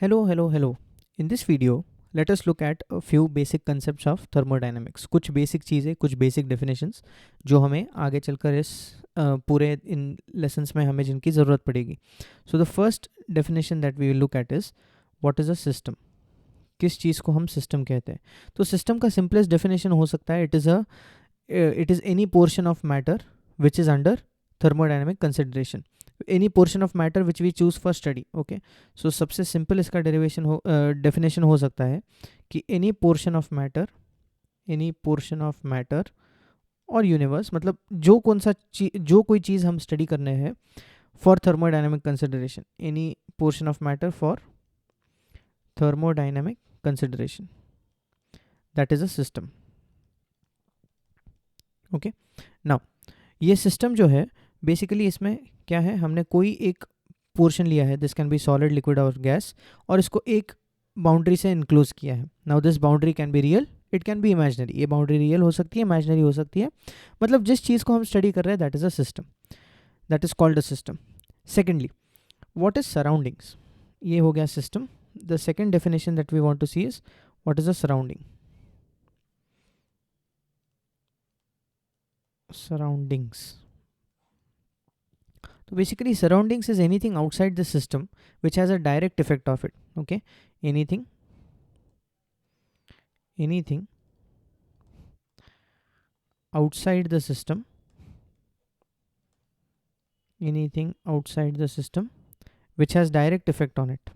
Hello. In this video, let us look at a few basic concepts of thermodynamics. कुछ basic चीज़ें, कुछ basic definitions जो हमें आगे चलकर इस पूरे इन lessons में हमें जिनकी ज़रूरत पड़ेगी. So the first definition that we will look at is what is a system. किस चीज़ को हम system कहते हैं. तो system का simplest definition हो सकता है it is any portion of matter which is under thermodynamic consideration. Any portion of matter which we choose for study. Okay, so सबसे simple इसका definition हो सकता है कि any portion of matter और universe, मतलब जो कोई चीज़ हम study करने हैं for thermodynamic consideration. Any portion of matter for thermodynamic consideration, that is a system. Okay, now ये system जो है बेसिकली इसमें क्या है, हमने कोई एक पोर्शन लिया है, this can be solid, liquid और गैस, और इसको एक बाउंड्री से इनक्लोज किया है. Now this boundary can be real, it can be imaginary. ये बाउंड्री रियल हो सकती है, इमेजिनरी हो सकती है, मतलब जिस चीज़ को हम स्टडी कर रहे हैं that is a system, that is called a system. Secondly, what is surroundings. ये हो गया system. The second definition that we want to see is what is a surrounding. Surroundings. So basically surroundings is anything outside the system which has a direct effect of it. Okay, anything outside the system, which has direct effect on it,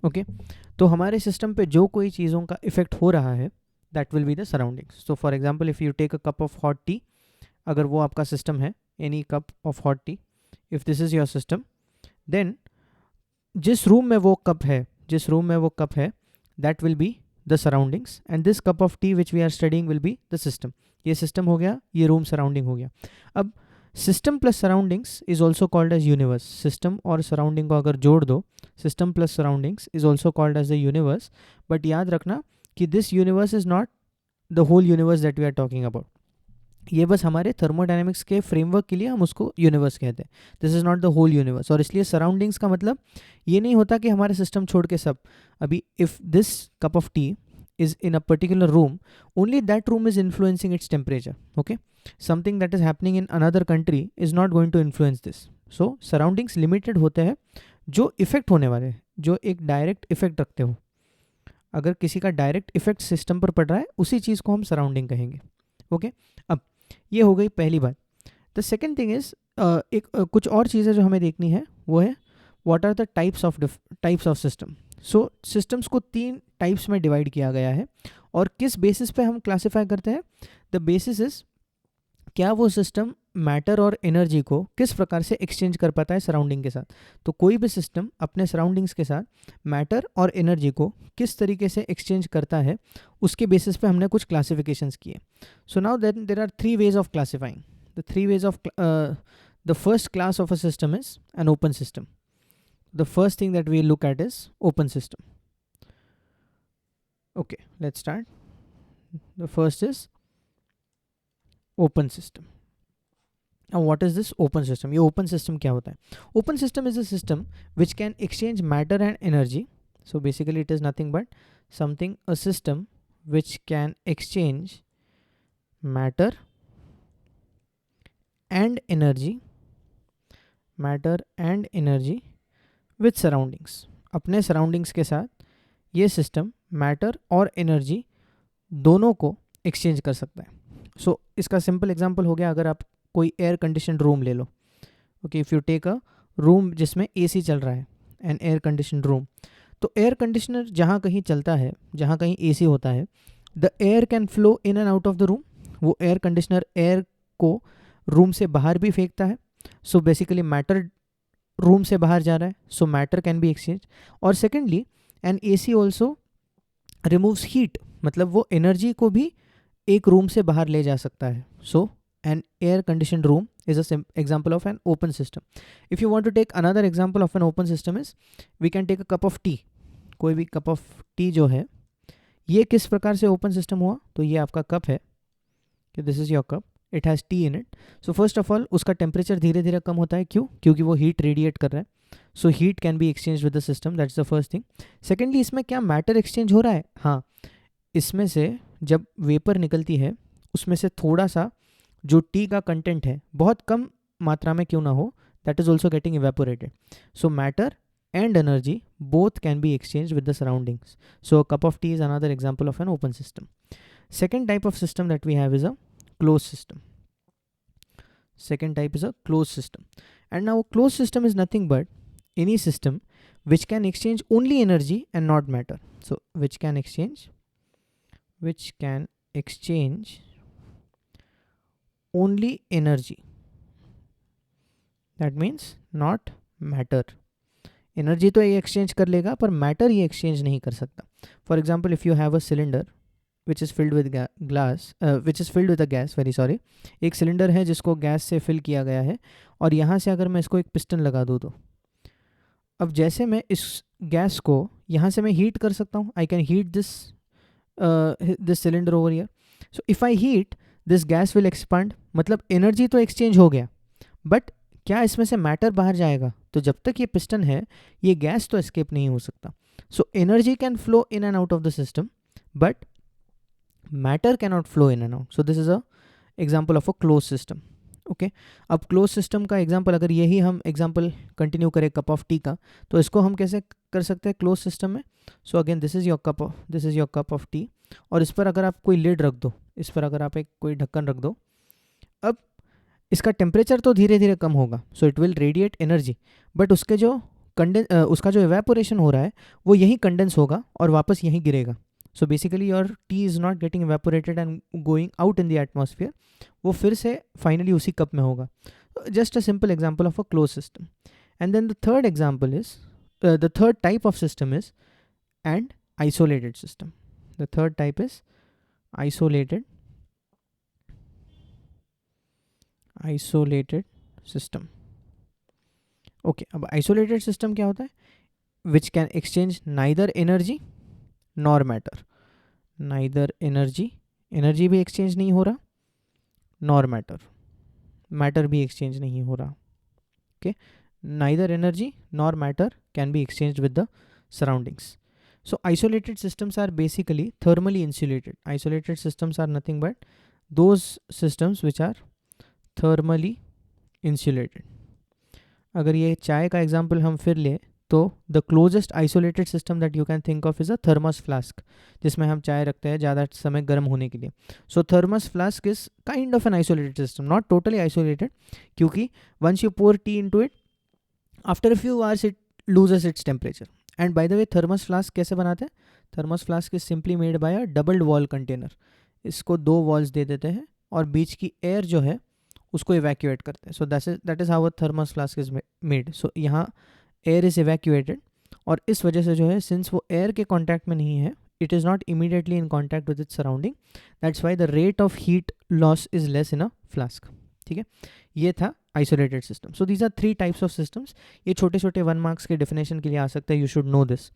okay. तो हमारे system पे जो कोई चीज़ों का effect हो रहा है that will be the surroundings. So for example if you take a cup of hot tea, अगर वो आपका सिस्टम है, any cup of hot tea, if this is your system, then जिस रूम में वो कप है that will be the surroundings, and this cup of tea which we are studying will be the system. ये system हो गया, ये room surrounding हो गया. अब system plus surroundings is also called as universe. System और surrounding को अगर जोड़ दो, system plus surroundings is also called as the universe. But याद रखना कि this universe is not the whole universe that we are talking about. ये बस हमारे थर्मोडायनेमिक्स के फ्रेमवर्क के लिए हम उसको यूनिवर्स कहते हैं. This is not the whole universe. और इसलिए सराउंडिंग्स का मतलब ये नहीं होता कि हमारे सिस्टम छोड़ के सब. अभी if this cup of T is in a particular room, only that room is influencing its temperature. Okay, something that is happening in another country is not going to influence this. So surroundings limited होते हैं जो effect होने वाले हैं, जो एक direct effect रखते हो. अगर किसी का डायरेक्ट इफेक्ट सिस्टम पर पड़ रहा है उसी चीज़ को हम सराउंडिंग कहेंगे. ओके, अब ये हो गई पहली बात. द सेकेंड थिंग इज कुछ और चीज़ें जो हमें देखनी है वो है what are the types of system. So systems को 3 टाइप्स में डिवाइड किया गया है, और किस बेसिस पे हम क्लासिफाई करते हैं. द बेसिस इज क्या वो सिस्टम मैटर और एनर्जी को किस प्रकार से एक्सचेंज कर पाता है सराउंडिंग के साथ. तो कोई भी सिस्टम अपने सराउंडिंग्स के साथ मैटर और एनर्जी को किस तरीके से एक्सचेंज करता है, उसके बेसिस पे हमने कुछ क्लासिफिकेशंस किए. So now there are 3 ways of classifying. The first class of a system is an open system. The first thing that we look at is open system. Okay, let's start. The first is open system. Now what is this open system? ये open system क्या होता है? Open system is a system which can exchange matter and energy. So basically it is nothing but a system which can exchange matter and energy with surroundings. अपने surroundings के साथ ये system matter और energy दोनों को exchange कर सकता है. सो इसका सिंपल एग्जांपल हो गया, अगर आप कोई एयर कंडीशनड रूम ले लो. Okay, if you take a room जिसमें एसी चल रहा है, एन एयर कंडीशनड रूम, तो एयर कंडीशनर जहाँ कहीं चलता है, जहाँ कहीं एसी होता है, the air can flow in and out of the room. वो एयर कंडीशनर एयर को रूम से बाहर भी फेंकता है. सो बेसिकली मैटर रूम से बाहर जा रहा है, so matter can be exchange. और secondly an AC also removes heat, मतलब वो एनर्जी को भी एक रूम से बाहर ले जा सकता है. So an air conditioned room is a example of an open system. If you want to take another example of an open system is we can take a cup of tea. कोई भी cup of T जो है ये किस प्रकार से open system हुआ, तो ये आपका कप है कि this is your cup, it has T in it. So first of all उसका टेम्परेचर धीरे धीरे कम होता है, क्यों, क्योंकि वो हीट रेडिएट कर रहा है. So heat can be exchange with the system, that's the first thing. Secondly, इसमें क्या मैटर एक्सचेंज हो रहा है, हाँ, इसमें से जब वेपर निकलती है उसमें से थोड़ा सा जो टी का कंटेंट है, बहुत कम मात्रा में क्यों ना हो, that is also getting evaporated. So matter and energy both can be exchanged with the surroundings. So a cup of tea is another example of an open system. Second type of system that we have is a closed system. Second type is a closed system. And now a closed system is nothing but any system which can exchange only energy and not matter. So which can exchange only energy. That means not matter. Energy तो ये exchange कर लेगा पर matter ये exchange नहीं कर सकता. For example, if you have a cylinder which is filled with gas, very sorry, एक सिलेंडर है जिसको गैस से फिल किया गया है और यहाँ से अगर मैं इसको एक पिस्टन लगा दूँ तो अब जैसे मैं इस गैस को यहाँ से मैं हीट कर सकता हूँ. I can heat this cylinder over here. So if I heat this gas will expand, मतलब एनर्जी तो एक्सचेंज हो गया, बट क्या इसमें से मैटर बाहर जाएगा? तो जब तक ये पिस्टन है ये गैस तो एस्केप नहीं हो सकता. So energy can flow in and out of the system but matter can not flow in and out. So this is a example of a close system. Okay, अब close system का example, अगर यही हम example continue करें cup of T का, तो इसको हम कैसे कर सकते हैं क्लोज सिस्टम में. So again this is your cup of T, और इस पर अगर आप कोई लिड रख दो, इस पर अगर आप एक कोई ढक्कन रख दो, अब इसका टेम्परेचर तो धीरे धीरे कम होगा, so it will radiate energy, but उसके जो उसका जो इवेपोरेशन हो रहा है वो यहीं कंडेंस होगा और वापस यहीं गिरेगा. So basically your tea is not getting evaporated and going out in the atmosphere, वो फिर से फाइनली उसी कप में होगा. Just a simple example of a close system. And then the third example is, the third type of system is and isolated system. The third type is isolated system. Okay, अब isolated system क्या होता है? Which can exchange neither energy nor matter. Neither energy भी exchange नहीं हो रहा, nor matter भी exchange नहीं हो रहा. Okay, neither energy nor matter can be exchange with the surroundings. So isolated systems are basically thermally insulated. Isolated systems are nothing but those systems which are thermally insulated. अगर ये चाय का example हम फिर लें तो the closest isolated system that you can think of is a thermos flask, जिसमें हम चाय रखते हैं ज़्यादा समय गर्म होने के लिए. So thermos flask is kind of an isolated system, not totally isolated, क्योंकि once you pour tea into it, after a few hours it loses its temperature. And by the way, thermos flask कैसे बनाते हैं? Thermos flask is simply made by a doubled wall container. इसको 2 walls दे देते हैं और बीच की air जो है उसको इवैक्यूएट करते हैं. So that is how a thermos flask is made. So यहाँ एयर इज़ इवैक्यूएटेड और इस वजह से जो है, सिंस वो एयर के कॉन्टैक्ट में नहीं है, it is not immediately in contact with its surrounding, that's why the rate of heat loss is less in a flask. ठीक है, ये था isolated system. So these are 3 types of systems. ये छोटे छोटे 1 मार्क्स के डेफिनेशन के लिए आ सकता है, यू शुड नो दिस.